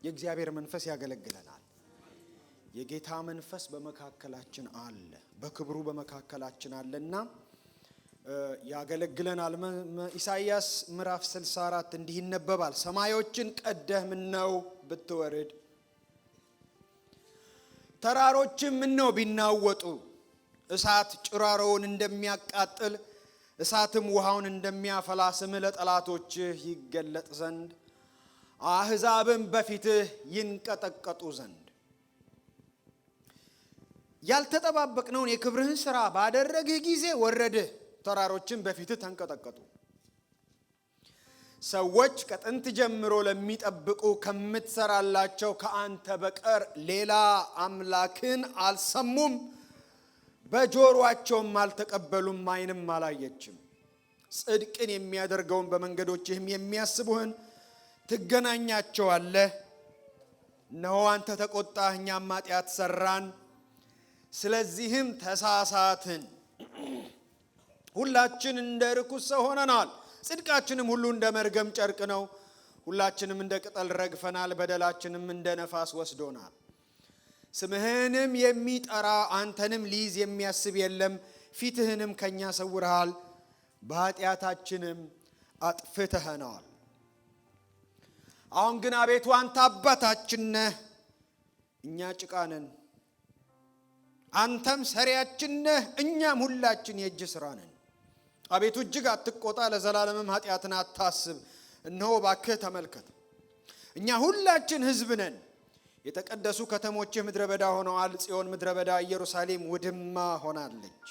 የእግዚአብሔር መንፈስ ያገለግለናል። የጌታ መንፈስ በመካከላችን አለ፣ በክብሩ በመካከላችን አለና ያገለግለናል። ኢሳይያስ ምዕራፍ 64 እንዲህ ይነበባል። ሰማዮችን ቀደህ ምነው ብትወርድ፣ ተራሮችም ምነው ቢናወጡ፣ እሳት ጭራሮውን እንደሚያቃጥል እሳትም ውሃውን እንደሚያፈላ ስምህ ለጠላቶችህ ይገለጥ ዘንድ አሕዛብም በፊትህ ይንቀጠቀጡ ዘንድ። ያልተጠባበቅነውን የክብርህን ሥራ ባደረግህ ጊዜ ወረድህ፣ ተራሮችም በፊትህ ተንቀጠቀጡ። ሰዎች ከጥንት ጀምሮ ለሚጠብቁ ከምትሰራላቸው ከአንተ በቀር ሌላ አምላክን አልሰሙም፣ በጆሮአቸውም አልተቀበሉም፣ ዓይንም አላየችም። ጽድቅን የሚያደርገውን በመንገዶችህም የሚያስቡህን ትገናኛቸዋለህ። እነሆ አንተ ተቆጣህ፣ እኛም ኃጢአት ሠራን፣ ስለዚህም ተሳሳትን። ሁላችን እንደ ርኩስ ሰው ሆነናል፣ ጽድቃችንም ሁሉ እንደ መርገም ጨርቅ ነው። ሁላችንም እንደ ቅጠል ረግፈናል፣ በደላችንም እንደ ነፋስ ወስዶናል። ስምህንም የሚጠራ አንተንም ሊይዝ የሚያስብ የለም። ፊትህንም ከእኛ ሰውረሃል፣ በኃጢአታችንም አጥፍተኸናል። አሁን ግን አቤቱ አንተ አባታችን ነህ፣ እኛ ጭቃ ነን። አንተም ሰሪያችን ነህ፣ እኛም ሁላችን የእጅ ሥራ ነን። አቤቱ እጅግ አትቆጣ፣ ለዘላለምም ኃጢአትን አታስብ። እነሆ እባክህ ተመልከት፣ እኛ ሁላችን ሕዝብ ነን። የተቀደሱ ከተሞችህ ምድረ በዳ ሆነዋል፣ ጽዮን ምድረ በዳ፣ ኢየሩሳሌም ውድማ ሆናለች።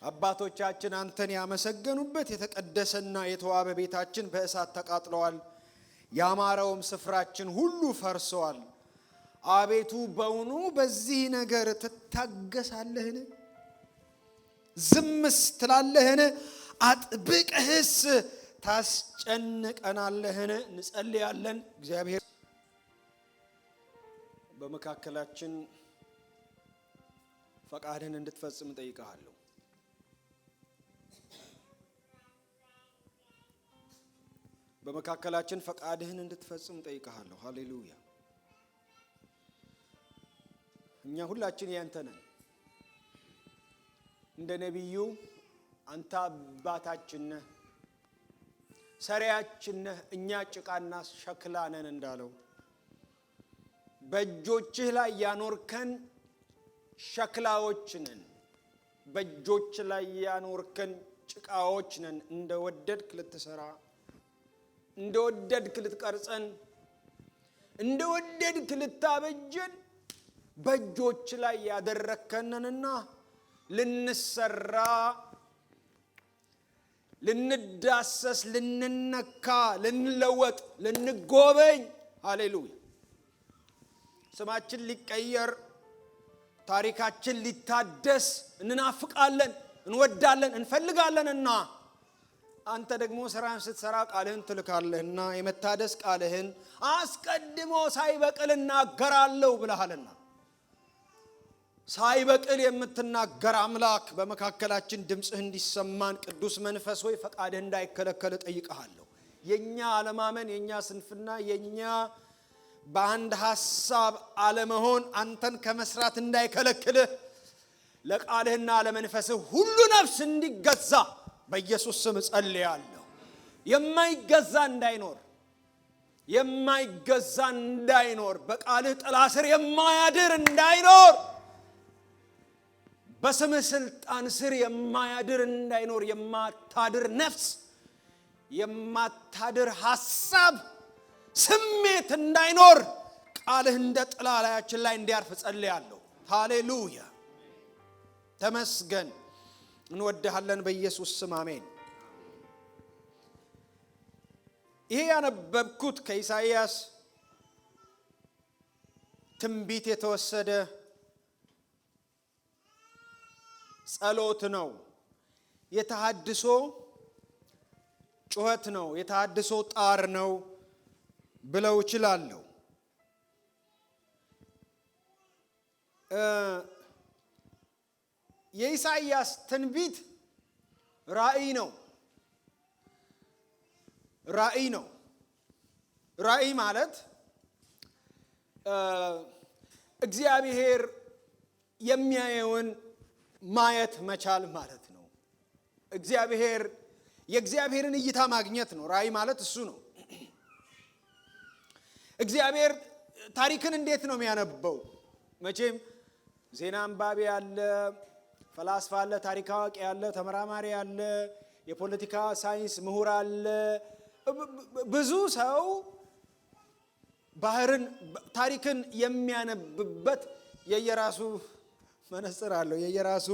አባቶቻችን አንተን ያመሰገኑበት የተቀደሰና የተዋበ ቤታችን በእሳት ተቃጥለዋል፣ ያማረውም ስፍራችን ሁሉ ፈርሰዋል። አቤቱ በውኑ በዚህ ነገር ትታገሳለህን? ዝምስ ትላለህን? አጥብቀህስ ታስጨንቀናለህን? እንጸልያለን። እግዚአብሔር በመካከላችን ፈቃድህን እንድትፈጽም እጠይቅሃለሁ። በመካከላችን ፈቃድህን እንድትፈጽም እጠይቅሃለሁ። ሃሌሉያ። እኛ ሁላችን ያንተ ነን። እንደ ነቢዩ አንተ አባታችን ነህ፣ ሰሪያችን ነህ፣ እኛ ጭቃና ሸክላ ነን እንዳለው በእጆችህ ላይ ያኖርከን ሸክላዎች ነን፣ በእጆች ላይ ያኖርከን ጭቃዎች ነን። እንደወደድክ ልትሰራ፣ እንደወደድክ ልትቀርጸን፣ እንደወደድክ ልታበጀን በእጆች ላይ ያደረከንንና ልንሰራ፣ ልንዳሰስ፣ ልንነካ፣ ልንለወጥ፣ ልንጎበኝ፣ ሃሌሉያ፣ ስማችን ሊቀየር፣ ታሪካችን ሊታደስ እንናፍቃለን፣ እንወዳለን፣ እንፈልጋለንና አንተ ደግሞ ስራን ስትሰራ ቃልህን ትልካለህና የመታደስ ቃልህን አስቀድሞ ሳይበቅል እናገራለሁ ብለሃልና ሳይበቅል የምትናገር አምላክ በመካከላችን ድምጽህ እንዲሰማን ቅዱስ መንፈስ ሆይ ፈቃድህ እንዳይከለከል ጠይቀሃለሁ። የኛ አለማመን፣ የኛ ስንፍና፣ የኛ በአንድ ሐሳብ አለመሆን አንተን ከመስራት እንዳይከለክልህ ለቃልህና ለመንፈስህ ሁሉ ነፍስ እንዲገዛ በኢየሱስ ስም ጸልያለሁ። የማይገዛ እንዳይኖር፣ የማይገዛ እንዳይኖር፣ በቃልህ ጥላ ስር የማያድር እንዳይኖር፣ በስምህ ስልጣን ስር የማያድር እንዳይኖር፣ የማታድር ነፍስ፣ የማታድር ሐሳብ፣ ስሜት እንዳይኖር ቃልህ እንደ ጥላ ላያችን ላይ እንዲያርፍ ጸልያለሁ። ሃሌሉያ፣ ተመስገን። እንወድሃለን በኢየሱስ ስም አሜን። ይሄ ያነበብኩት ከኢሳይያስ ትንቢት የተወሰደ ጸሎት ነው። የተሐድሶ ጩኸት ነው፣ የተሐድሶ ጣር ነው ብለው እችላለሁ። የኢሳይያስ ትንቢት ራእይ ነው። ራእይ ማለት እግዚአብሔር የሚያየውን ማየት መቻል ማለት ነው። የእግዚአብሔርን እይታ ማግኘት ነው። ራእይ ማለት እሱ ነው። እግዚአብሔር ታሪክን እንዴት ነው የሚያነበው? መቼም ዜና አንባቢ አለ፣ ፈላስፋ አለ፣ ታሪክ አዋቂ አለ፣ ተመራማሪ አለ፣ የፖለቲካ ሳይንስ ምሁር አለ። ብዙ ሰው ታሪክን የሚያነብበት የየራሱ መነጽር አለው፣ የየራሱ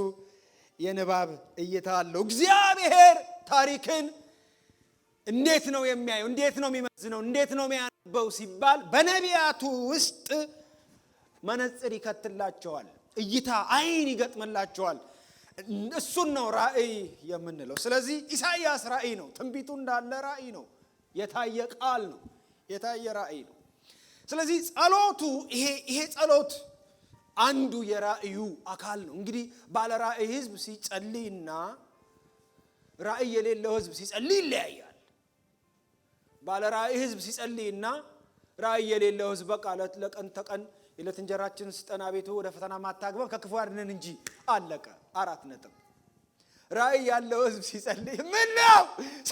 የንባብ እይታ አለው። እግዚአብሔር ታሪክን እንዴት ነው የሚያየው? እንዴት ነው የሚመዝነው? እንዴት ነው የሚያነበው ሲባል በነቢያቱ ውስጥ መነጽር ይከትላቸዋል፣ እይታ አይን ይገጥምላቸዋል። እሱን ነው ራእይ የምንለው። ስለዚህ ኢሳይያስ ራእይ ነው። ትንቢቱ እንዳለ ራእይ ነው። የታየ ቃል ነው። የታየ ራእይ ነው። ስለዚህ ጸሎቱ ይሄ ጸሎት አንዱ የራእዩ አካል ነው። እንግዲህ ባለ ራእይ ህዝብ ሲጸልይና ራእይ የሌለው ህዝብ ሲጸልይ ይለያያል። ባለ ራእይ ህዝብ ሲጸልይና ራእይ የሌለው ህዝብ በቃ ለቀን ተቀን የዕለት እንጀራችንን ስጠን አቤቱ ወደ ፈተና ማታግባን ከክፉ አድነን እንጂ አለቀ። 4 ነጥብ። ራእይ ያለው ህዝብ ሲጸልይ ምን ነው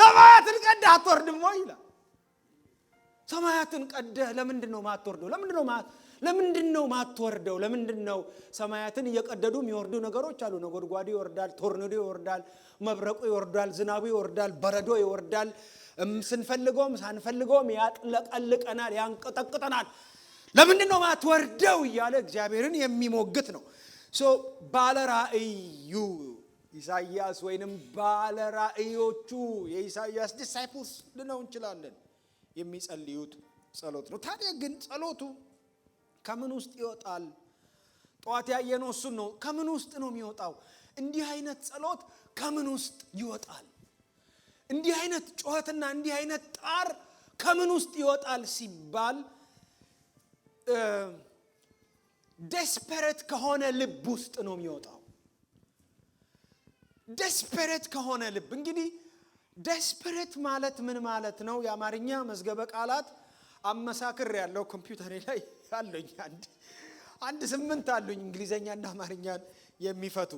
ሰማያትን ቀደህ አትወርድም ወይ ይላል። ሰማያትን ቀደህ ለምንድን ነው ማትወርደው? ለምንድን ነው ማትወርደው? ለምንድን ነው ሰማያትን እየቀደዱ የሚወርዱ ነገሮች አሉ። ነጎድጓዱ ይወርዳል፣ ቶርናዶ ይወርዳል፣ መብረቁ ይወርዳል፣ ዝናቡ ይወርዳል፣ በረዶ ይወርዳል። ስንፈልገውም ሳንፈልገውም ያጥለቀልቀናል፣ ያንቀጠቅጠናል። ለምንድን ነው ማትወርደው እያለ እግዚአብሔርን የሚሞግት ነው። ባለ ራእዩ ኢሳይያስ ወይንም ባለ ራእዮቹ የኢሳይያስ ዲሳይፕልስ ልነው እንችላለን የሚጸልዩት ጸሎት ነው። ታዲያ ግን ጸሎቱ ከምን ውስጥ ይወጣል? ጠዋት ያየነው እሱን ነው። ከምን ውስጥ ነው የሚወጣው? እንዲህ አይነት ጸሎት ከምን ውስጥ ይወጣል? እንዲህ አይነት ጩኸትና እንዲህ አይነት ጣር ከምን ውስጥ ይወጣል ሲባል ዴስፐሬት ከሆነ ልብ ውስጥ ነው የሚወጣው። ዴስፐሬት ከሆነ ልብ። እንግዲህ ዴስፐሬት ማለት ምን ማለት ነው? የአማርኛ መዝገበ ቃላት አመሳክር ያለው ኮምፒውተሬ ላይ አለኝ። አንድ 8 አሉኝ እንግሊዘኛና አማርኛን የሚፈቱ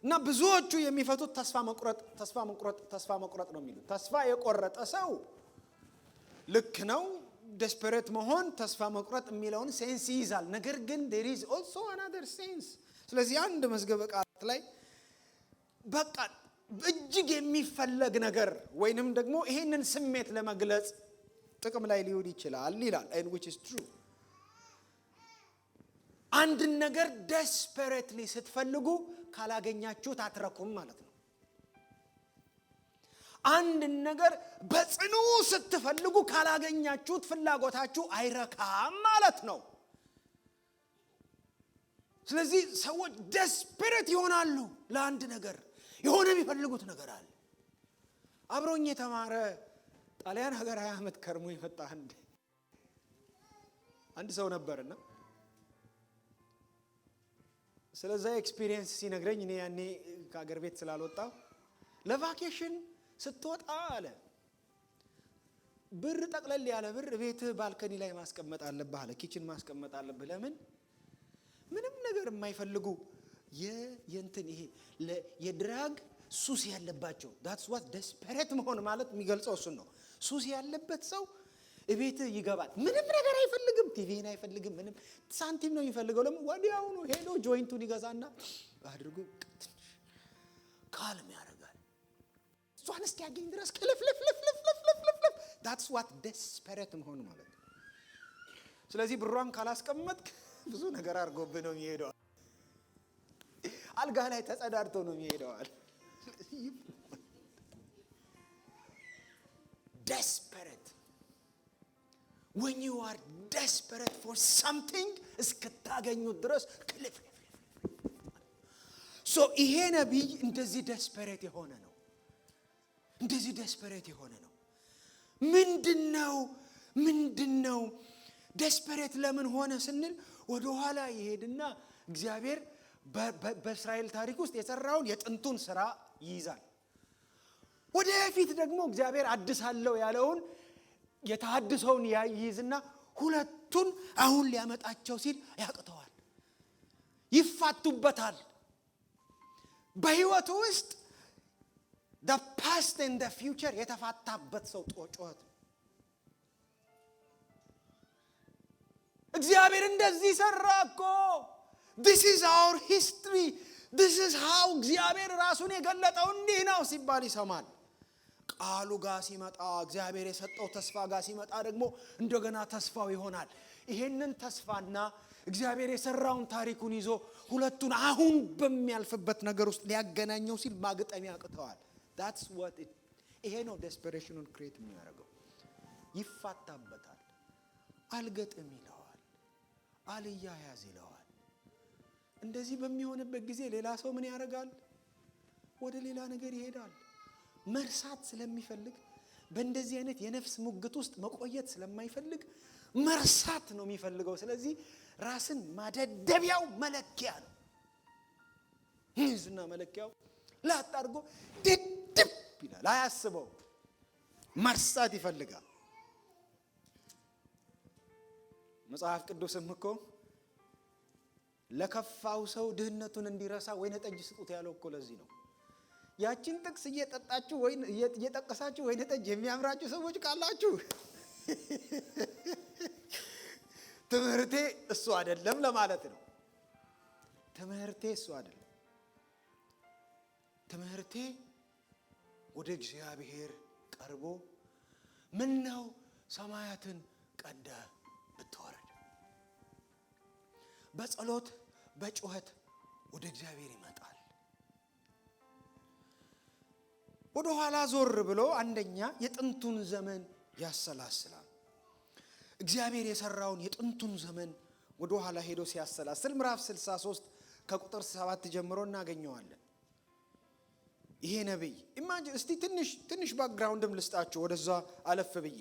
እና ብዙዎቹ የሚፈቱት ተስፋ መቁረጥ ነው የሚሉት። ተስፋ የቆረጠ ሰው ልክ ነው። ዴስፐሬት መሆን ተስፋ መቁረጥ የሚለውን ሴንስ ይይዛል። ነገር ግን there is also another sense። ስለዚህ አንድ መዝገበ ቃላት ላይ በቃ እጅግ የሚፈለግ ነገር ወይንም ደግሞ ይሄንን ስሜት ለመግለጽ ጥቅም ላይ ሊውል ይችላል ይላል። and which is true። አንድ ነገር desperately ስትፈልጉ ካላገኛችሁት አትረኩም ማለት ነው። አንድ ነገር በጽኑ ስትፈልጉ ካላገኛችሁት ፍላጎታችሁ አይረካም ማለት ነው። ስለዚህ ሰዎች desperate ይሆናሉ ለአንድ ነገር። የሆነ የሚፈልጉት ነገር አለ። አብሮኝ የተማረ ጣሊያን ሀገር 20 ዓመት ከርሞ የመጣ አንድ ሰው ነበርና ስለዛ ኤክስፒሪየንስ ሲነግረኝ እኔ ያኔ ከሀገር ቤት ስላልወጣው ለቫኬሽን ስትወጣ አለ ብር ጠቅለል ያለ ብር ቤት ባልከኒ ላይ ማስቀመጥ አለብህ አለ። ኪችን ማስቀመጥ አለብህ። ለምን? ምንም ነገር የማይፈልጉ የእንትን ይሄ የድራግ ሱስ ያለባቸው that's what desperate መሆን ማለት የሚገልጸው እሱን ነው። ሱስ ያለበት ሰው እቤት ይገባል። ምንም ነገር አይፈልግም። ቲቪን አይፈልግም። ምንም ሳንቲም ነው የሚፈልገው። ለምን? ወዲያው ነው ሄዶ ጆይንቱን ይገዛና አድርጎ ካልም ያደርጋል። እሷን እስኪያገኝ ድረስ ክልፍልፍልፍልፍልፍልፍ that's what desperate መሆን ማለት ነው። ስለዚህ ብሯን ካላስቀመጥክ ብዙ ነገር አድርጎብህ ነው የሚሄደው። አልጋ ላይ ተጸዳድቶ ነው የሚሄደው። desperate when you are desperate for something እስከታገኙ ድረስ ክልፍልፍ ይሄ ነብይ እንደዚህ desperate የሆነ ነው። እንደዚህ desperate የሆነ ነው። ምንድነው desperate ለምን ሆነ ስንል ወደ ኋላ ይሄድና እግዚአብሔር በእስራኤል ታሪክ ውስጥ የሰራውን የጥንቱን ሥራ ይይዛል። ወደፊት ደግሞ እግዚአብሔር አድሳለው ያለውን የተሐድሶውን ይይዝና ሁለቱን አሁን ሊያመጣቸው ሲል ያቅተዋል፣ ይፋቱበታል። በህይወቱ ውስጥ the past and the future የተፋታበት ሰው ጩኸት። እግዚአብሔር እንደዚህ ሰራ እኮ። this is our history, this is how እግዚአብሔር ራሱን የገለጠው እንዲህ ነው ሲባል ይሰማል። ቃሉ ጋር ሲመጣ እግዚአብሔር የሰጠው ተስፋ ጋር ሲመጣ ደግሞ እንደገና ተስፋው ይሆናል። ይሄንን ተስፋና እግዚአብሔር የሰራውን ታሪኩን ይዞ ሁለቱን አሁን በሚያልፍበት ነገር ውስጥ ሊያገናኘው ሲል ማግጠም ያቅተዋል። that's what it ይሄ ነው desperation ክሬት የሚያደርገው። ይፋታበታል፣ አልገጥም ይለዋል፣ አልያያዝ ይለዋል። እንደዚህ በሚሆንበት ጊዜ ሌላ ሰው ምን ያደርጋል? ወደ ሌላ ነገር ይሄዳል። መርሳት ስለሚፈልግ በእንደዚህ አይነት የነፍስ ሙግት ውስጥ መቆየት ስለማይፈልግ መርሳት ነው የሚፈልገው። ስለዚህ ራስን ማደደቢያው መለኪያ ነው። ይዝና መለኪያው ላጣርጎ ድድብ ይላል። አያስበው፣ መርሳት ይፈልጋል። መጽሐፍ ቅዱስም እኮ ለከፋው ሰው ድህነቱን እንዲረሳ ወይን ጠጅ ስጡት ያለው እኮ ለዚህ ነው። ያቺን ጥቅስ እየጠጣችሁ ወይ እየጠቀሳችሁ ወይን ጠጅ የሚያምራችሁ ሰዎች ካላችሁ ትምህርቴ እሱ አይደለም ለማለት ነው። ትምህርቴ እሱ አይደለም። ትምህርቴ ወደ እግዚአብሔር ቀርቦ ምን ነው ሰማያትን ቀደ ብትወርድ፣ በጸሎት በጩኸት ወደ እግዚአብሔር ይመጣል። ወደ ኋላ ዞር ብሎ አንደኛ የጥንቱን ዘመን ያሰላስላል። እግዚአብሔር የሰራውን የጥንቱን ዘመን ወደ ኋላ ሄዶ ሲያሰላስል ምዕራፍ 63 ከቁጥር 7 ጀምሮ እናገኘዋለን። ይሄ ነብይ ኢማጂን እስቲ ትንሽ ባክግራውንድም ልስጣችሁ ወደዛ አለፍ ብዬ።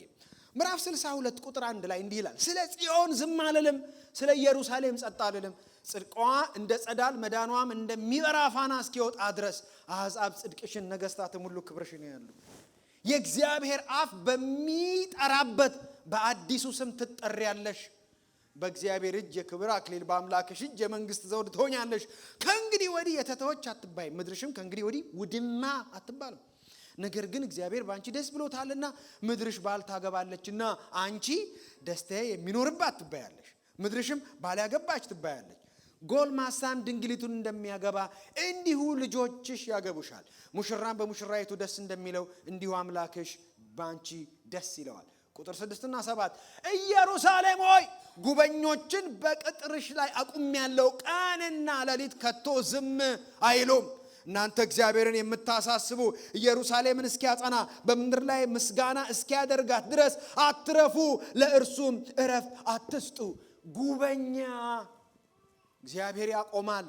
ምዕራፍ 62 ቁጥር 1 ላይ እንዲህ ይላል፣ ስለ ጽዮን ዝም አልልም፣ ስለ ኢየሩሳሌም ጸጥ አልልም፣ ጽድቋ እንደ ጸዳል መዳኗም እንደሚበራ ፋና እስኪወጣ ድረስ አሕዛብ ጽድቅሽን ነገሥታትም ሁሉ ክብርሽን ያያሉ። የእግዚአብሔር አፍ በሚጠራበት በአዲሱ ስም ትጠሪያለሽ። በእግዚአብሔር እጅ የክብር አክሊል፣ በአምላክሽ እጅ የመንግስት ዘውድ ትሆኛለሽ። ከእንግዲህ ወዲህ የተተወች አትባይም፣ ምድርሽም ከእንግዲህ ወዲህ ውድማ አትባልም። ነገር ግን እግዚአብሔር በአንቺ ደስ ብሎታልና ምድርሽ ባል ታገባለችና አንቺ ደስታዬ የሚኖርባት ትባያለሽ፣ ምድርሽም ባል ያገባች ትባያለች። ጎልማሳም ድንግሊቱን እንደሚያገባ እንዲሁ ልጆችሽ ያገቡሻል። ሙሽራም በሙሽራይቱ ደስ እንደሚለው እንዲሁ አምላክሽ በአንቺ ደስ ይለዋል። ቁጥር 6 እና 7 ኢየሩሳሌም ሆይ ጉበኞችን በቅጥርሽ ላይ አቁሜያለሁ፣ ቀንና ሌሊት ከቶ ዝም አይሉም። እናንተ እግዚአብሔርን የምታሳስቡ ኢየሩሳሌምን እስኪያጸና በምድር ላይ ምስጋና እስኪያደርጋት ድረስ አትረፉ፣ ለእርሱም እረፍት አትስጡ። ጉበኛ እግዚአብሔር ያቆማል፣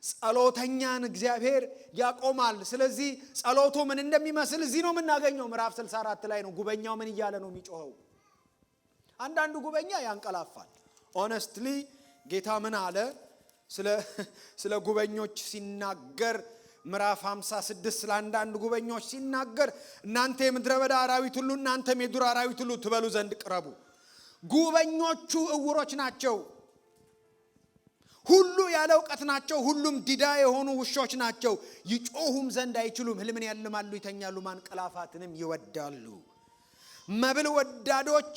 ጸሎተኛን እግዚአብሔር ያቆማል። ስለዚህ ጸሎቱ ምን እንደሚመስል እዚህ ነው የምናገኘው። ምዕራፍ 64 ላይ ነው። ጉበኛው ምን እያለ ነው የሚጮኸው? አንዳንዱ ጉበኛ ያንቀላፋል። ኦነስትሊ ጌታ ምን አለ ስለ ጉበኞች ሲናገር ምዕራፍ 56 ስለ አንዳንድ ጉበኞች ሲናገር እናንተ የምድረ በዳ አራዊት ሁሉ እናንተም የዱር አራዊት ሁሉ ትበሉ ዘንድ ቅረቡ። ጉበኞቹ እውሮች ናቸው፣ ሁሉ ያለ እውቀት ናቸው፣ ሁሉም ዲዳ የሆኑ ውሾች ናቸው። ይጮሁም ዘንድ አይችሉም፣ ህልምን ያልማሉ፣ ይተኛሉ፣ ማንቀላፋትንም ይወዳሉ። መብል ወዳዶች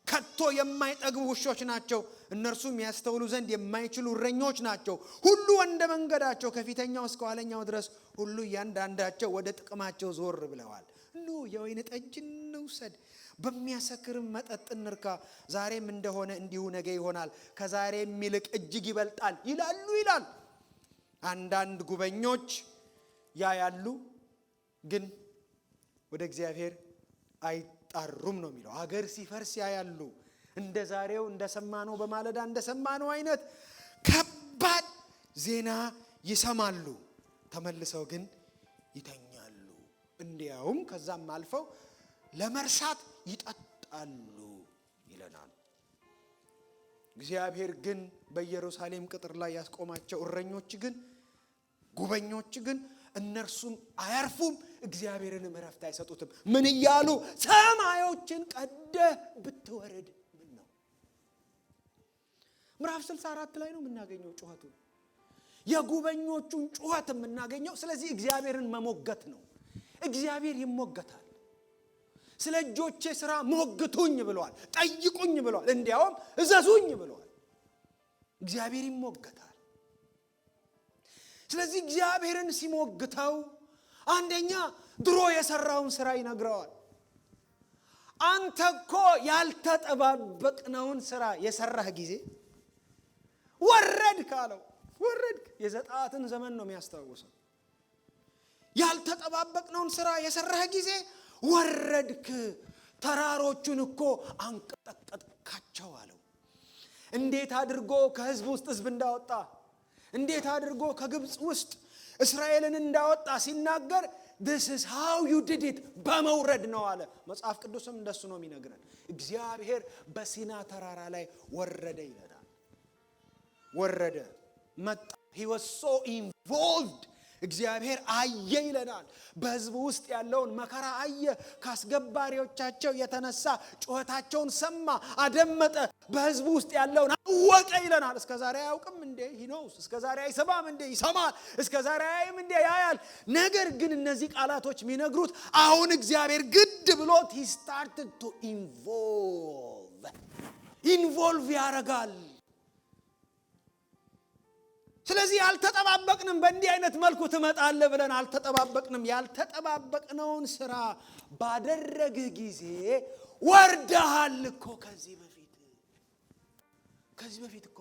ከቶ የማይጠግቡ ውሾች ናቸው፣ እነርሱም ያስተውሉ ዘንድ የማይችሉ እረኞች ናቸው። ሁሉ እንደ መንገዳቸው ከፊተኛው እስከ ኋለኛው ድረስ ሁሉ እያንዳንዳቸው ወደ ጥቅማቸው ዞር ብለዋል። ኑ የወይን ጠጅ እንውሰድ፣ በሚያሰክርም መጠጥ እንርካ። ዛሬም እንደሆነ እንዲሁ ነገ ይሆናል፣ ከዛሬም ይልቅ እጅግ ይበልጣል ይላሉ ይላል። አንዳንድ ጉበኞች ያያሉ፣ ግን ወደ እግዚአብሔር አይጣሩም ነው የሚለው። ሀገር ሲፈርስ ያያሉ፣ እንደ ዛሬው እንደሰማነው በማለዳ እንደሰማነው አይነት ከባድ ዜና ይሰማሉ፣ ተመልሰው ግን ይተኛሉ። እንዲያውም ከዛም አልፈው ለመርሳት ይጠጣሉ ይለናል። እግዚአብሔር ግን በኢየሩሳሌም ቅጥር ላይ ያስቆማቸው እረኞች ግን ጉበኞች ግን እነርሱም አያርፉም፣ እግዚአብሔርንም እረፍት አይሰጡትም። ምን እያሉ? ሰማዮችን ቀደህ ብትወርድ ምን ነው? ምዕራፍ 64 ላይ ነው የምናገኘው ጩኸቱ፣ የጉበኞቹን ጩኸት የምናገኘው። ስለዚህ እግዚአብሔርን መሞገት ነው። እግዚአብሔር ይሞገታል። ስለ እጆቼ ሥራ ሞግቱኝ ብሏል፣ ጠይቁኝ ብሏል፣ እንዲያውም እዘዙኝ ብሏል። እግዚአብሔር ይሞገታል። ስለዚህ እግዚአብሔርን ሲሞግተው አንደኛ ድሮ የሰራውን ሥራ ይነግረዋል። አንተ እኮ ያልተጠባበቅነውን ሥራ የሰራህ ጊዜ ወረድክ አለው። ወረድክ። የዘጣትን ዘመን ነው የሚያስታውሰው። ያልተጠባበቅነውን ሥራ የሰራህ ጊዜ ወረድክ፣ ተራሮቹን እኮ አንቀጠቀጥካቸው አለው። እንዴት አድርጎ ከሕዝብ ውስጥ ሕዝብ እንዳወጣ፣ እንዴት አድርጎ ከግብፅ ውስጥ እስራኤልን እንዳወጣ ሲናገር this is how you did it፣ በመውረድ ነው አለ። መጽሐፍ ቅዱስም እንደሱ ነው የሚነግረን። እግዚአብሔር በሲና ተራራ ላይ ወረደ ይላል። ወረደ፣ መጣ። he was so involved። እግዚአብሔር አየ ይለናል። በሕዝቡ ውስጥ ያለውን መከራ አየ። ከአስገባሪዎቻቸው የተነሳ ጩኸታቸውን ሰማ፣ አደመጠ። በሕዝቡ ውስጥ ያለውን አወቀ ይለናል። እስከ ዛሬ አያውቅም እንዴ? he knows። እስከ ዛሬ አይሰማም እንዴ? ይሰማል። እስከ ዛሬ አያይም እንዴ? ያያል። ነገር ግን እነዚህ ቃላቶች የሚነግሩት አሁን እግዚአብሔር ግድ ብሎት he started to involve ያረጋል። ስለዚህ ያልተጠባበቅንም በእንዲህ አይነት መልኩ ትመጣለህ ብለን አልተጠባበቅንም። ያልተጠባበቅነውን ሥራ ባደረግህ ጊዜ ወርደሃል እኮ። ከዚህ በፊት እኮ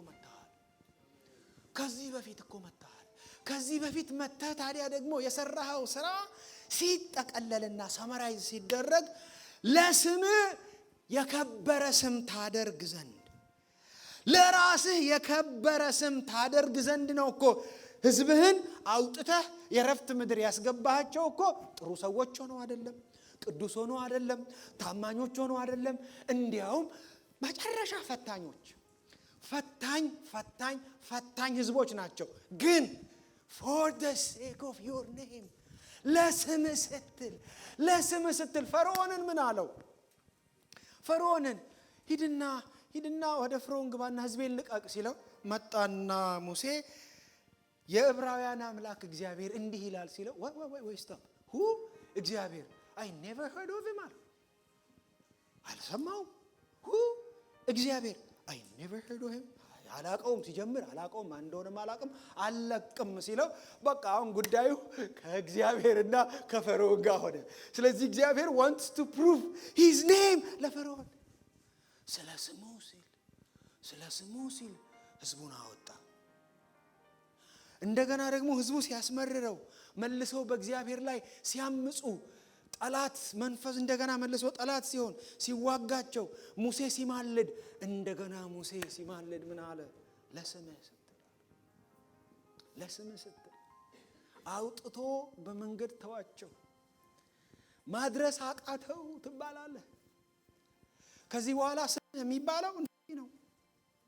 መጥተሃል። ከዚህ በፊት መጥተህ ታዲያ ደግሞ የሰራኸው ሥራ ሲጠቀለልና ሰመራይዝ ሲደረግ ለስምህ የከበረ ስም ታደርግ ዘንድ፣ ለራስህ የከበረ ስም ታደርግ ዘንድ ነው እኮ ሕዝብህን አውጥተህ የረፍት ምድር ያስገባሃቸው እኮ ጥሩ ሰዎች ሆነው አይደለም፣ ቅዱስ ሆነው አይደለም፣ ታማኞች ሆነው አይደለም። እንዲያውም መጨረሻ ፈታኝ ሕዝቦች ናቸው። ግን for the sake of your name፣ ለስምህ ስትል ፈርዖንን ምን አለው? ፈርዖንን ሂድና ወደ ፍርዖን ግባና ሕዝቤን ልቀቅ ሲለው መጣና ሙሴ የዕብራውያን አምላክ እግዚአብሔር እንዲህ ይላል ሲለው ወይ ስቶፕ ሁ እግዚአብሔር I never heard of him አልሰማውም። ሁ እግዚአብሔር I never heard of him አላቀውም። ሲጀምር አላቀውም፣ እንደሆነም አለቅም ሲለው በቃ አሁን ጉዳዩ ከእግዚአብሔርና ከፈርዖን ጋር ሆነ። ስለዚህ እግዚአብሔር wants to prove his name ለፈርዖን። ስለ ስሙ ሲል ሕዝቡን አወጣ። እንደገና ደግሞ ሕዝቡ ሲያስመርረው መልሰው በእግዚአብሔር ላይ ሲያምፁ ጠላት መንፈስ እንደገና መልሶ ጠላት ሲሆን ሲዋጋቸው ሙሴ ሲማልድ ምን አለ? ለስምህ ስትል አውጥቶ በመንገድ ተዋቸው። ማድረስ አቃተው ትባላለህ። ከዚህ በኋላ ስም የሚባለው እንዲህ ነው።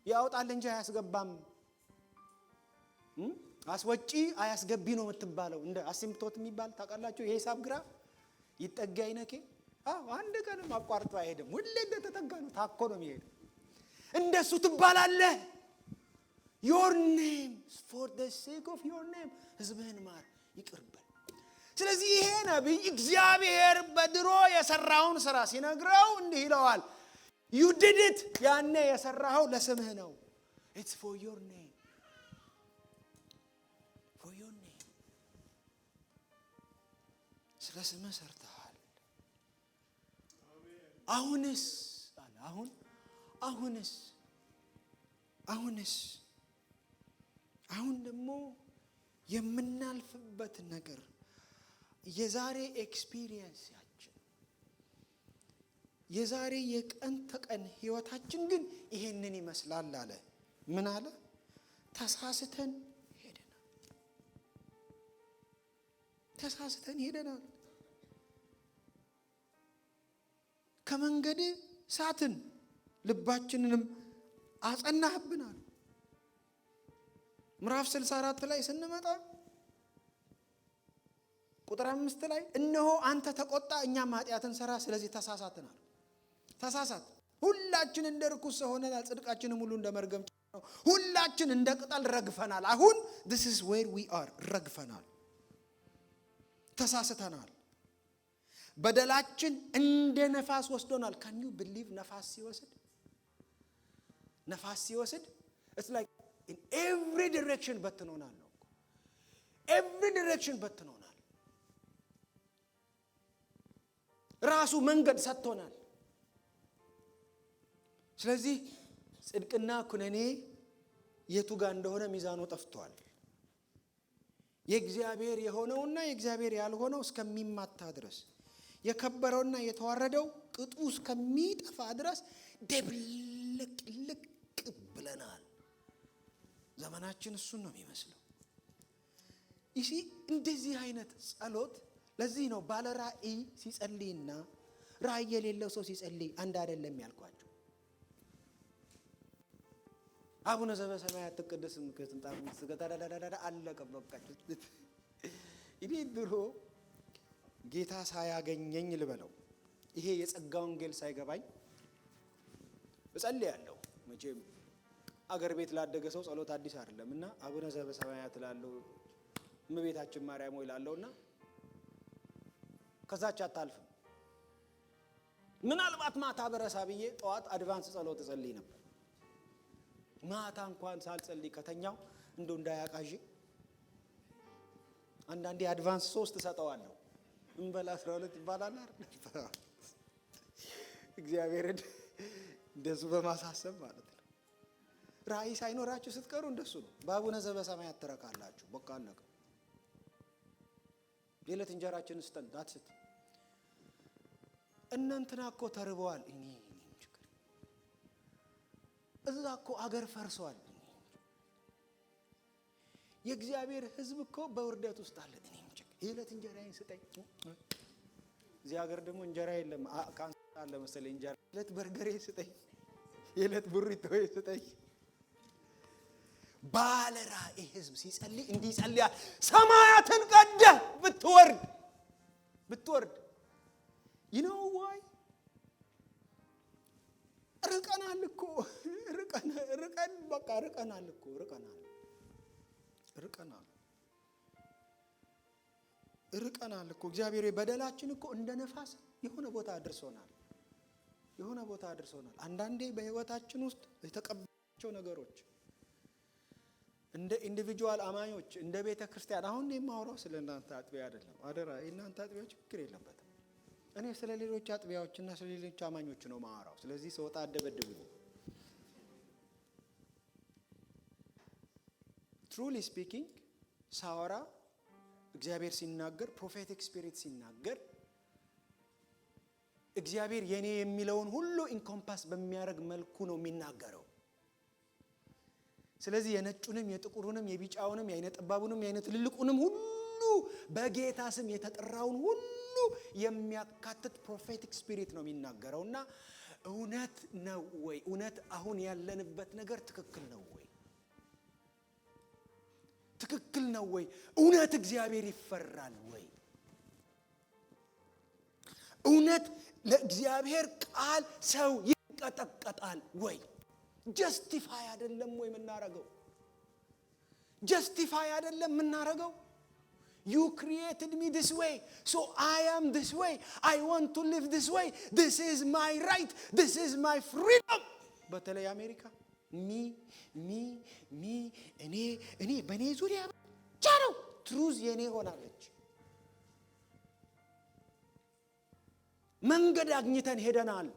ያወጣል እንጂ አያስገባም። አስወጪ አያስገቢ ነው የምትባለው። እንደ አሲምፕቶት የሚባል ታውቃላችሁ? የሂሳብ ግራፍ ይጠጋ አይነኬ። አንድ ቀንም አቋርጦ አይሄድም። ሁሌ እንደተጠጋ ነው፣ ታኮ ነው የሚሄደው። እንደሱ ትባላለህ። your name for the sake of your name ሕዝብህን ማር፣ ይቅርበል። ስለዚህ ይሄ ነቢይ እግዚአብሔር በድሮ የሰራውን ሥራ ሲነግረው እንዲህ ይለዋል፣ you did it። ያኔ የሰራኸው ለስምህ ነው። it's for your name። ስለ ስምህ ሰርተሃል። አሁን ደግሞ የምናልፍበት ነገር የዛሬ ኤክስፒሪየንሳችን የዛሬ የቀን ተቀን ህይወታችን ግን ይሄንን ይመስላል አለ። ምን አለ? ተሳስተን ሄደናል። ከመንገድ ሳትን፣ ልባችንንም አጸናህብናል። ምዕራፍ 64 ላይ ስንመጣ ቁጥር 5 ላይ እነሆ አንተ ተቆጣ፣ እኛም ኃጢአትን ሰራ፣ ስለዚህ ተሳሳትናል። ተሳሳት። ሁላችን እንደ ርኩስ ሰው ሆነናል፣ ጽድቃችንም ሁሉ እንደ መርገም ነው። ሁላችን እንደ ቅጠል ረግፈናል። አሁን this is where we are። ረግፈናል፣ ተሳስተናል። በደላችን እንደ ነፋስ ወስዶናል። can you believe ነፋስ ሲወስድ it's like in every direction በትኖናል ነው። every direction በትኖናል። ራሱ መንገድ ሰጥቶናል። ስለዚህ ጽድቅና ኩነኔ የቱ ጋር እንደሆነ ሚዛኑ ጠፍቷል። የእግዚአብሔር የሆነውና የእግዚአብሔር ያልሆነው እስከሚማታ ድረስ፣ የከበረውና የተዋረደው ቅጡ እስከሚጠፋ ድረስ ደብልቅ ብለናል። ዘመናችን እሱን ነው የሚመስለው። ይሄ እንደዚህ አይነት ጸሎት ለዚህ ነው ባለ ራእይ ሲጸልይና ራእይ የሌለው ሰው ሲጸልይ አንድ አይደለም ያልኳችሁ። አቡነ ዘበሰማያት ተቀደስ ስምከ ትምጣ ስገዳዳዳዳ አለቀ በቃ። እኔ ድሮ ጌታ ሳያገኘኝ ልበለው ይሄ የጸጋው ወንጌል ሳይገባኝ እጸልያለሁ። መቼም አገር ቤት ላደገ ሰው ጸሎት አዲስ አይደለምና አቡነ ዘበሰማያት ላለው እመቤታችን ማርያም ወይ ላለውና ከዛች አታልፍም። ምናልባት ማታ በረሳ ብዬ ጠዋት አድቫንስ ጸሎት እጸልይ ነበር። ማታ እንኳን ሳልጸልይ ከተኛው እንደው እንዳያቃዥ አንዳንዴ አድቫንስ 3 ሰጠዋለሁ። እንበላ 12 ይባላል አይደል? እግዚአብሔር እንደሱ በማሳሰብ ማለት ነው። ራእይ ሳይኖራችሁ ስትቀሩ እንደሱ ነው። በአቡነ ዘበሰማያት ትረካላችሁ። በቃ አለቀ። የዕለት እንጀራችንን ስጠን ዳትስት። እናንተና እኮ ተርበዋል፣ እኔ ችግር እዛ እኮ አገር ፈርሷል። የእግዚአብሔር ሕዝብ እኮ በውርደት ውስጥ አለ። እኔ ችግር የዕለት እንጀራዬን ስጠኝ። እዚህ ሀገር ደግሞ እንጀራ የለም፣ ካንሰር አለ መሰለኝ። እንጀራ የዕለት በርገሬ ስጠኝ፣ የዕለት ቡሪቶዬ ስጠኝ። ባለ ራእይ ሕዝብ ሲጸልይ እንዲህ ይጸልያል። ሰማያትን ቀደህ ብትወርድ you know why? ርቀናል እኮ እግዚአብሔር በደላችን እኮ እንደ ነፋስ የሆነ ቦታ አድርሶናል። አንዳንዴ በህይወታችን ውስጥ የተቀበልናቸው ነገሮች እንደ ኢንዲቪጁዋል አማኞች እንደ ቤተ ክርስቲያን አሁን የማወራው ስለ እናንተ አጥቢያ አይደለም። አደራ እናንተ አጥቢያ ችግር የለበትም። እኔ ስለ ሌሎች አጥቢያዎችና ስለ ሌሎች አማኞች ነው ማወራው። ስለዚህ ሰውጣ አደበድቡኝ። truly speaking ሳወራ እግዚአብሔር ሲናገር ፕሮፌቲክ ስፒሪት ሲናገር እግዚአብሔር የኔ የሚለውን ሁሉ ኢንኮምፓስ በሚያደርግ መልኩ ነው የሚናገረው። ስለዚህ የነጩንም የጥቁሩንም የቢጫውንም የአይነ ጠባቡንም የአይነ ትልልቁንም ሁሉ በጌታ ስም የተጠራውን ሁሉ የሚያካትት ፕሮፌቲክ ስፒሪት ነው የሚናገረውና እውነት ነው ወይ? እውነት አሁን ያለንበት ነገር ትክክል ነው ወይ? ትክክል ነው ወይ? እውነት እግዚአብሔር ይፈራል ወይ? እውነት ለእግዚአብሔር ቃል ሰው ይንቀጠቀጣል ወይ? ጀስቲፋይ አይደለም ወይ የምናረገው? ጀስቲፋይ አይደለም የምናረገው? You created me this way, so I am this way. I want to live this way. This is my right. This is my freedom. በተለይ አሜሪካ እኔ በኔ ዙሪያ ብቻ ነው ትሩዝ የኔ ሆናለች። መንገድ አግኝተን ሄደናል፣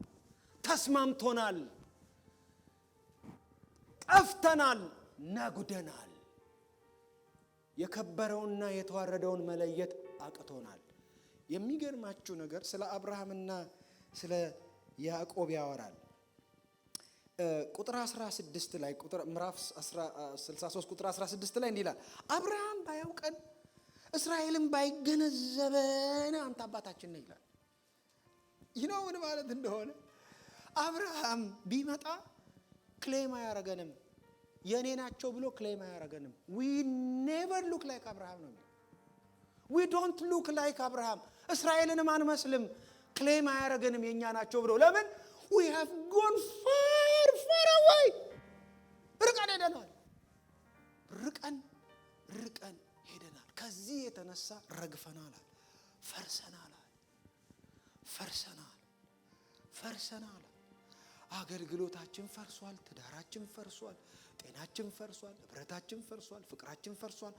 ተስማምቶናል፣ ጠፍተናል፣ ነጉደናል። የከበረውና የተዋረደውን መለየት አቅቶናል። የሚገርማችሁ ነገር ስለ አብርሃምና ስለ ያዕቆብ ያወራል። ቁጥር 16 ላይ ምዕራፍ 63 ቁጥር 16 ላይ እንዲህ ይላል፣ አብርሃም ባያውቀን እስራኤልም ባይገነዘበን አንተ አባታችን ነህ ይላል። ይነው ምን ማለት እንደሆነ አብርሃም ቢመጣ ክሌም አያረገንም፣ የኔ ናቸው ብሎ ክሌም አያረገንም። we never look like አብርሃም ነው። we don't look like አብርሃም። እስራኤልንም አንመስልም፣ ክሌም አያረገንም የኛ ናቸው ብሎ። ለምን? we have gone far away። ርቀን ሄደናል። ርቀን ሄደናል። ከዚህ የተነሳ ረግፈናል፣ ፈርሰናል። አገልግሎታችን ፈርሷል፣ ትዳራችን ፈርሷል፣ ጤናችን ፈርሷል፣ ህብረታችን ፈርሷል፣ ፍቅራችን ፈርሷል፣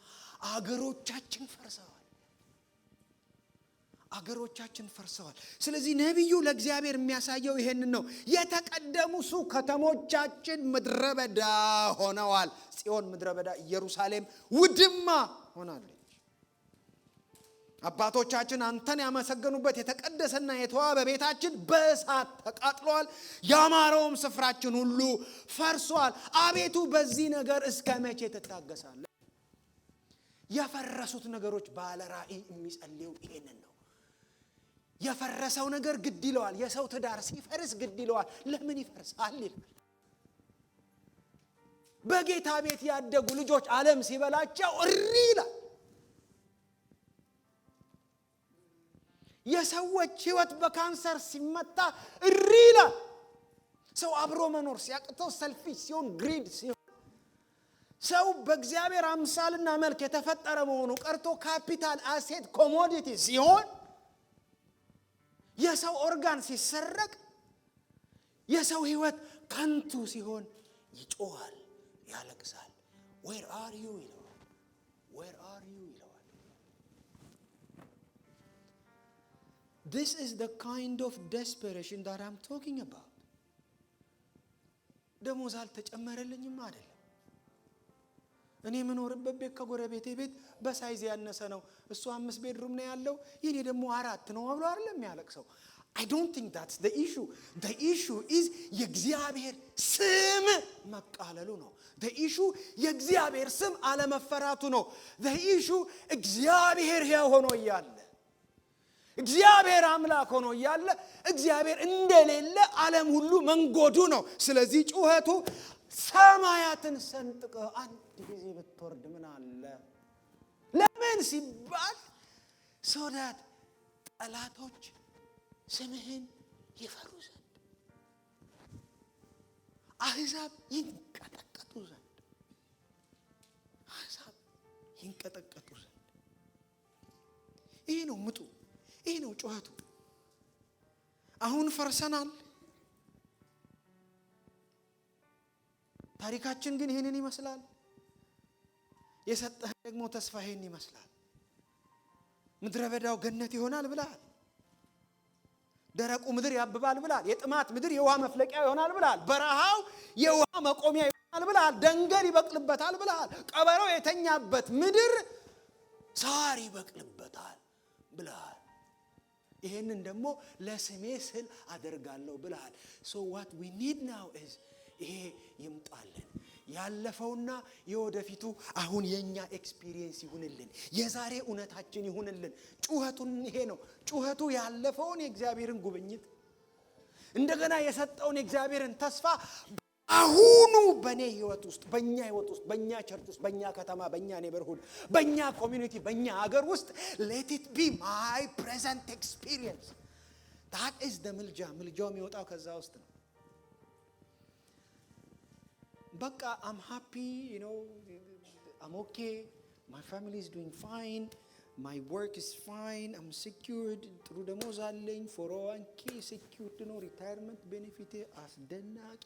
አገሮቻችን ፈርሰዋል። ስለዚህ ነቢዩ ለእግዚአብሔር የሚያሳየው ይሄንን ነው። የተቀደሙ ከተሞቻችን ምድረ በዳ ሆነዋል። ጽዮን ምድረ በዳ፣ ኢየሩሳሌም ውድማ ሆናለች። አባቶቻችን አንተን ያመሰገኑበት የተቀደሰና የተዋበ ቤታችን በእሳት ተቃጥሏል። ያማረውም ስፍራችን ሁሉ ፈርሷል። አቤቱ በዚህ ነገር እስከ መቼ ትታገሳለህ? የፈረሱት ነገሮች ባለ ራእይ የሚጸልየው ይሄንን ነው። የፈረሰው ነገር ግድ ይለዋል። የሰው ትዳር ሲፈርስ ግድ ይለዋል። ለምን ይፈርሳል ይላል። በጌታ ቤት ያደጉ ልጆች ዓለም ሲበላቸው እሪ ይላል። የሰዎች ህይወት በካንሰር ሲመታ እሪ ይላል። ሰው አብሮ መኖር ሲያቅተው ሰልፊሽ ሲሆን፣ ግሪድ ሲሆን፣ ሰው በእግዚአብሔር አምሳልና መልክ የተፈጠረ መሆኑ ቀርቶ ካፒታል አሴት ኮሞዲቲ ሲሆን፣ የሰው ኦርጋን ሲሰረቅ፣ የሰው ህይወት ከንቱ ሲሆን ይጮሃል፣ ያለቅሳል። where are you ይለዋል። where are you ይለዋል። This is the kind of desperation that I'm talking about. ደሞዝ አልተጨመረልኝም አይደለም። እኔ የምኖርበት ቤት ከጎረቤቴ ቤት በሳይዝ ያነሰ ነው። እሱ 5 ቤድሩም ነው ያለው፣ የኔ ደግሞ 4 ነው ብሎ አይደለም የሚያለቅሰው። I don't think that's the issue. The issue is የእግዚአብሔር ስም መቃለሉ ነው። The issue የእግዚአብሔር ስም አለመፈራቱ ነው። The issue እግዚአብሔር ሕያው ሆኖ እያለ፣ እግዚአብሔር አምላክ ሆኖ እያለ እግዚአብሔር እንደሌለ ዓለም ሁሉ መንጎዱ ነው። ስለዚህ ጩኸቱ ሰማያትን ሰንጥቀ አንድ ጊዜ ብትወርድ ምን አለ? ለምን ሲባል so that ጠላቶች ስምህን ይፈሩ ዘንድ፣ አሕዛብ ይንቀጠቀጡ ዘንድ፣ ይሄ ነው ምጡ፣ ይሄ ነው ጩኸቱ። አሁን ፈርሰናል። ታሪካችን ግን ይሄንን ይመስላል። የሰጠህ ደግሞ ተስፋ ይሄን ይመስላል። ምድረ በዳው ገነት ይሆናል ብለሃል። ደረቁ ምድር ያብባል ብለሃል። የጥማት ምድር የውሃ መፍለቂያ ይሆናል ብለሃል። በረሃው የውሃ መቆሚያ ይሆናል ብለሃል። ደንገል ይበቅልበታል ብለሃል። ቀበሮ የተኛበት ምድር ሳር ይበቅልበታል ብለሃል። ይሄንን ደግሞ ለስሜ ስል አደርጋለሁ ብለሃል። so what we need now is ይሄ ይምጣልን። ያለፈውና የወደፊቱ አሁን የኛ ኤክስፒሪየንስ ይሁንልን። የዛሬ እውነታችን ይሁንልን። ጩኸቱን ይሄ ነው። ጩኸቱ ያለፈውን የእግዚአብሔርን ጉብኝት እንደገና የሰጠውን የእግዚአብሔርን ተስፋ አሁኑ በኔ ህይወት ውስጥ፣ በእኛ ህይወት ውስጥ፣ በእኛ ቸርች ውስጥ፣ በእኛ ከተማ፣ በእኛ ኔበርሁድ፣ በእኛ ኮሚኒቲ፣ በእኛ ሀገር ውስጥ let it be my present experience. that is the ምልጃው የሚወጣው ከዛ ውስጥ ነው። በቃ I'm happy, I'm okay, my family is doing fine, my work is fine, I'm secured, ጥሩ ደሞዝ አለኝ፣ 401k secured ነው፣ retirement benefit አስደናቂ፣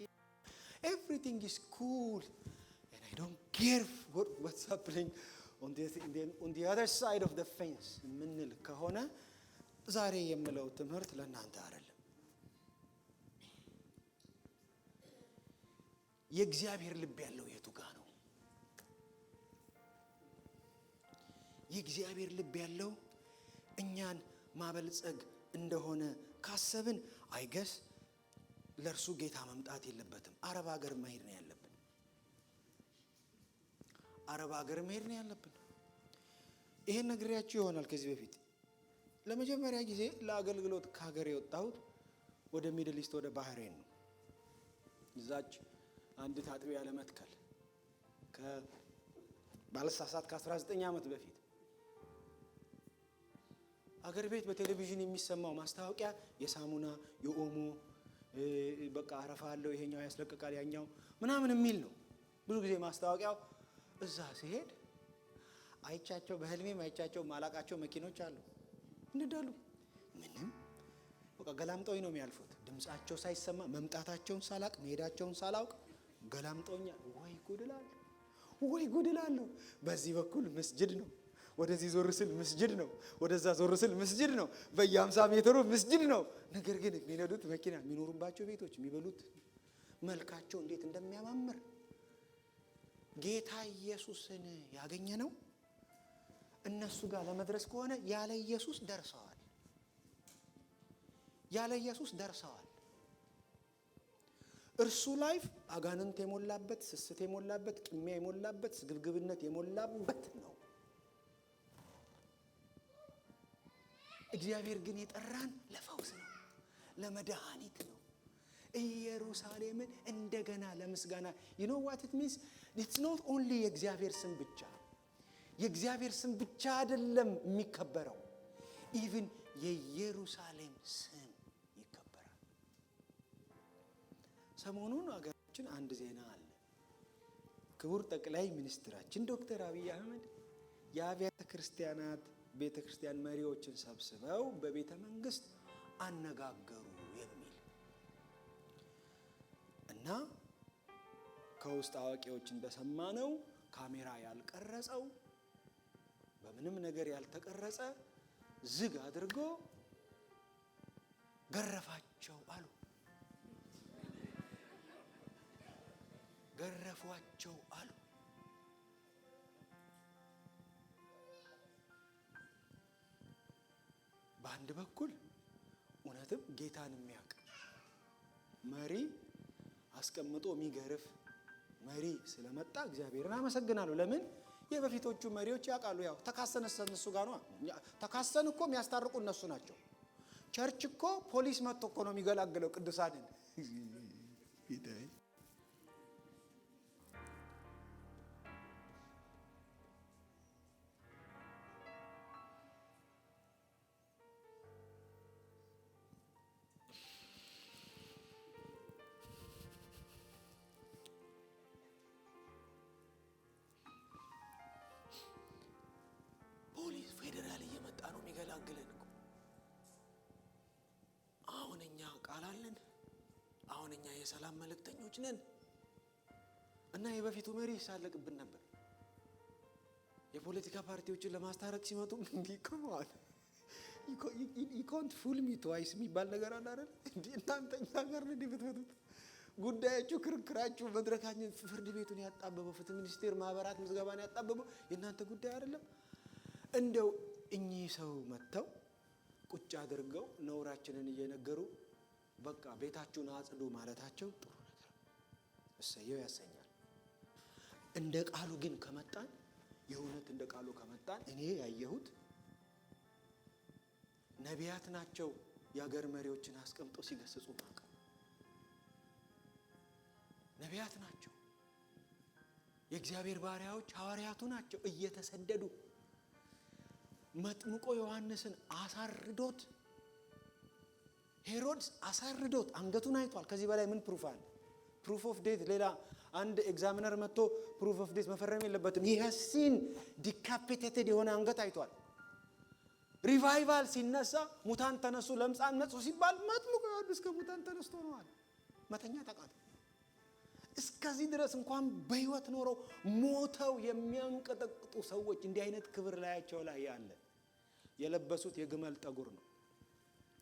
everything is cool, and I don't care what's happening on the other side of the fence ምንል ከሆነ ዛሬ የምለው ትምህርት ለእናንተ አይደለም። የእግዚአብሔር ልብ ያለው የቱ ጋር ነው? የእግዚአብሔር ልብ ያለው እኛን ማበልጸግ እንደሆነ ካሰብን አይገስ ለእርሱ ጌታ መምጣት የለበትም። አረብ ሀገር መሄድ ነው ያለብን። ይሄን ነግሬያችሁ ይሆናል ከዚህ በፊት። ለመጀመሪያ ጊዜ ለአገልግሎት ከሀገር የወጣሁት ወደ ሚድል ኢስት ወደ ባህሬን ነው። እዛች አንድ ታጥቢያ ለመትከል ባለሳሳት ከ19 ዓመት በፊት አገር ቤት በቴሌቪዥን የሚሰማው ማስታወቂያ የሳሙና የኦሞ በቃ አረፋ አለው ይሄኛው ያስለቅቃል ያኛው ምናምን የሚል ነው ብዙ ጊዜ ማስታወቂያው። እዛ ሲሄድ አይቻቸው በህልሜም አይቻቸው ማላቃቸው መኪኖች አሉ እንዳሉ ምንም በቃ ገላምጠውኝ ነው የሚያልፉት። ድምጻቸው ሳይሰማ መምጣታቸውን ሳላቅ መሄዳቸውን ሳላውቅ ገላምጠውኛል። ወይ ጉድ እላለሁ። በዚህ በኩል መስጂድ ነው፣ ወደዚህ ዞር ስል መስጂድ ነው፣ ወደዛ ዞር ስል መስጂድ ነው፣ በየ50 ሜትሩ መስጂድ ነው። ነገር ግን የሚነዱት መኪና፣ የሚኖሩባቸው ቤቶች፣ የሚበሉት መልካቸው እንዴት እንደሚያማምር ጌታ ኢየሱስን ያገኘ ነው። እነሱ ጋር ለመድረስ ከሆነ ያለ ኢየሱስ ደርሰዋል። ያለ ኢየሱስ ደርሰዋል። እርሱ ላይፍ አጋንንት የሞላበት፣ ስስት የሞላበት፣ ቅሚያ የሞላበት፣ ስግብግብነት የሞላበት ነው። እግዚአብሔር ግን የጠራን ለፈውስ ነው፣ ለመድኃኒት ነው። ኢየሩሳሌምን እንደገና ለምስጋና you know what it means? It's not only የእግዚአብሔር ስም ብቻ የእግዚአብሔር ስም ብቻ አይደለም የሚከበረው፣ ኢቭን የኢየሩሳሌም ስም ይከበራል። ሰሞኑን አገራችን አንድ ዜና አለ። ክቡር ጠቅላይ ሚኒስትራችን ዶክተር አብይ አህመድ የአብያተ ክርስቲያናት ቤተ ክርስቲያን መሪዎችን ሰብስበው በቤተ መንግስት አነጋገሩ የሚል እና ከውስጥ አዋቂዎች እንደሰማነው ካሜራ ያልቀረጸው በምንም ነገር ያልተቀረጸ ዝግ አድርጎ ገረፋቸው አሉ። ገረፏቸው አሉ። በአንድ በኩል እውነትም ጌታን የሚያውቅ መሪ አስቀምጦ የሚገርፍ መሪ ስለመጣ እግዚአብሔርን አመሰግናለሁ። ለምን የበፊቶቹ መሪዎች ያውቃሉ። ያው ተካሰነስ እነሱ ጋር ነው። ተካሰን እኮ የሚያስታርቁ እነሱ ናቸው። ቸርች እኮ ፖሊስ መጥቶ እኮ ነው የሚገላግለው ቅዱሳንን። ፖሊስ ፌደራል እየመጣ ነው የሚገላግለን እኮ። አሁን እኛ ቃል አለን። አሁን እኛ የሰላም መልእክተኞች ነን። እና የበፊቱ መሪ ይሳለቅብን ነበር። የፖለቲካ ፓርቲዎችን ለማስታረቅ ሲመጡ እንዲህ ቆመዋል። you can't fool me twice የሚባል ነገር አለ አይደል? እንዴ እናንተኛ ጋር ነው እንደምትፈቱት ጉዳያችሁ፣ ክርክራችሁ፣ መድረካችን ፍርድ ቤቱን ያጣበበው፣ ፍትህ ሚኒስቴር ማህበራት ምዝገባን ያጣበበው የእናንተ ጉዳይ አይደለም። እንደው እኚህ ሰው መጥተው ቁጭ አድርገው ነውራችንን እየነገሩ በቃ ቤታችሁን አጽዱ ማለታቸው ጥሩ ነገር እሰየው ያሰኛል። እንደ ቃሉ ግን ከመጣን የእውነት እንደ ቃሉ ከመጣን እኔ ያየሁት ነቢያት ናቸው የአገር መሪዎችን አስቀምጦ ሲገስጹ ማቀ ነቢያት ናቸው። የእግዚአብሔር ባሪያዎች ሐዋርያቱ ናቸው እየተሰደዱ መጥምቆ ዮሐንስን አሳርዶት ሄሮድስ አሳርዶት አንገቱን አይቷል። ከዚህ በላይ ምን ፕሩፍ አለ? ፕሩፍ ኦፍ ዴት ሌላ አንድ ኤግዛሚነር መጥቶ ፕሩፍ ኦፍ ዴት መፈረም የለበትም። he has seen decapitated የሆነ አንገት አይቷል። ሪቫይቫል ሲነሳ ሙታን ተነሱ፣ ለምጻም ነጹ ሲባል መጥምቆ ዮሐንስ ከሙታን ተነስቶ ነው አለ። መተኛ ተቃተ። እስከዚህ ድረስ እንኳን በህይወት ኖረው ሞተው የሚያንቀጠቅጡ ሰዎች እንዲህ አይነት ክብር ላያቸው ላይ ያለ የለበሱት የግመል ጠጉር ነው።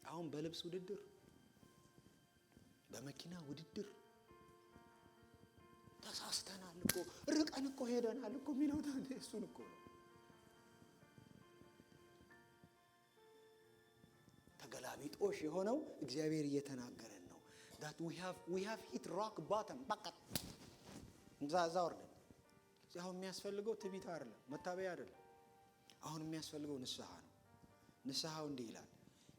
አሁን በልብስ ውድድር፣ በመኪና ውድድር ተሳስተናል እኮ ርቀን እኮ ሄደናል እኮ የሚለው እሱን እኮ ነው። ተገላቢጦሽ የሆነው እግዚአብሔር እየተናገረን ነው። that we have hit rock bottom በቃ እንዛዛ ወርደን። አሁን የሚያስፈልገው ትዕቢት አይደለም፣ መታበያ አይደለም። አሁን የሚያስፈልገው ንስሐ ነው። ንስሐው እንዲህ ይላል፣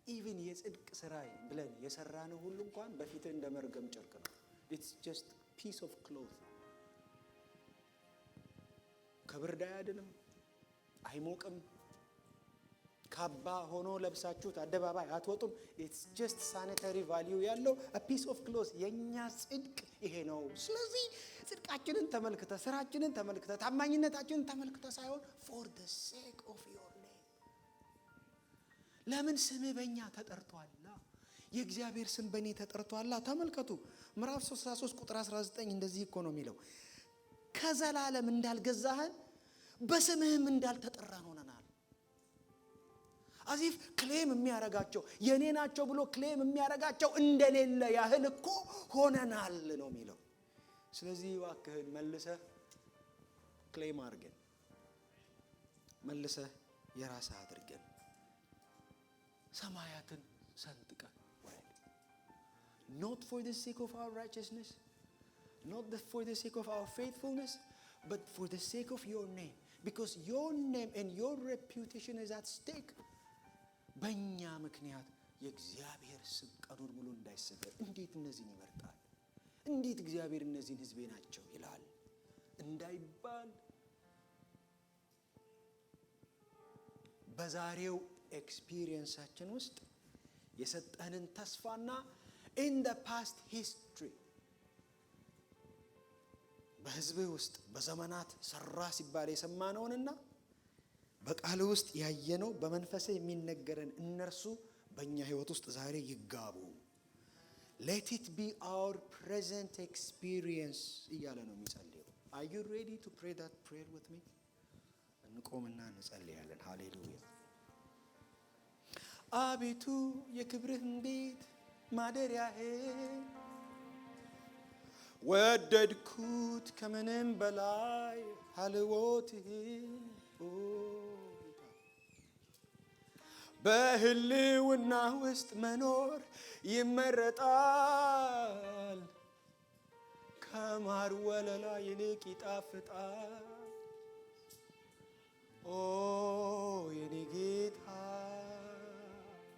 ኢቭን የጽድቅ ስራ ብለን የሰራነው ሁሉ እንኳን በፊት እንደ መርገም ጨርቅ ነው። it's just piece of cloth። ከብርድ አያድንም፣ አይሞቅም፣ ካባ ሆኖ ለብሳችሁት አደባባይ አትወጡም። ኢትስ ጀስት ሳኒታሪ ቫልዩ ያለው a piece of cloth። የኛ ጽድቅ ይሄ ነው። ስለዚህ ጽድቃችንን ተመልክተ፣ ስራችንን ተመልክተ፣ ታማኝነታችንን ተመልክተ ሳይሆን for the sake of your name። ለምን ስምህ በእኛ ተጠርቷል። የእግዚአብሔር ስም በእኔ ተጠርቷል። ተመልከቱ ምዕራፍ 33 ቁጥር 19 እንደዚህ እኮ ነው የሚለው፣ ከዘላለም እንዳልገዛህን በስምህም እንዳልተጠራን ሆነናል። አዚፍ ክሌም የሚያረጋቸው የኔ ናቸው ብሎ ክሌም የሚያረጋቸው እንደሌለ ያህል እኮ ሆነናል ነው የሚለው። ስለዚህ እባክህን መልሰህ ክሌም አድርገን፣ መልሰህ የራስህ አድርገን፣ ሰማያትን ሰንጥቀን not for the sake of our righteousness, not for the sake of our faithfulness, but for the sake of your name, because your name and your reputation is at stake. በእኛ ምክንያት የእግዚአብሔር ስም ቀኑን ሙሉ እንዳይሰደብ። እንዴት እነዚህን ይመርጣል? እንዴት እግዚአብሔር እነዚህን ሕዝቤ ናቸው ይላል እንዳይባል በዛሬው ኤክስፒሪየንሳችን ውስጥ የሰጠንን ተስፋና in the past history በሕዝብህ ውስጥ በዘመናት ሰራ ሲባል የሰማነውንና በቃል ውስጥ ያየነው በመንፈስህ የሚነገረን እነርሱ በእኛ ሕይወት ውስጥ ዛሬ ይጋቡ። let it be our present experience እያለ ነው የሚጸልየው። are you ready to pray that prayer with me? እንቆምና እንጸልያለን። ሃሌሉያ። አቤቱ የክብርህን ቤት ማደሪያህን ወደድኩት ከምንም በላይ ሀልዎትህን በህልውና ውስጥ መኖር ይመረጣል፣ ከማር ወለላ ይልቅ ይጣፍጣል።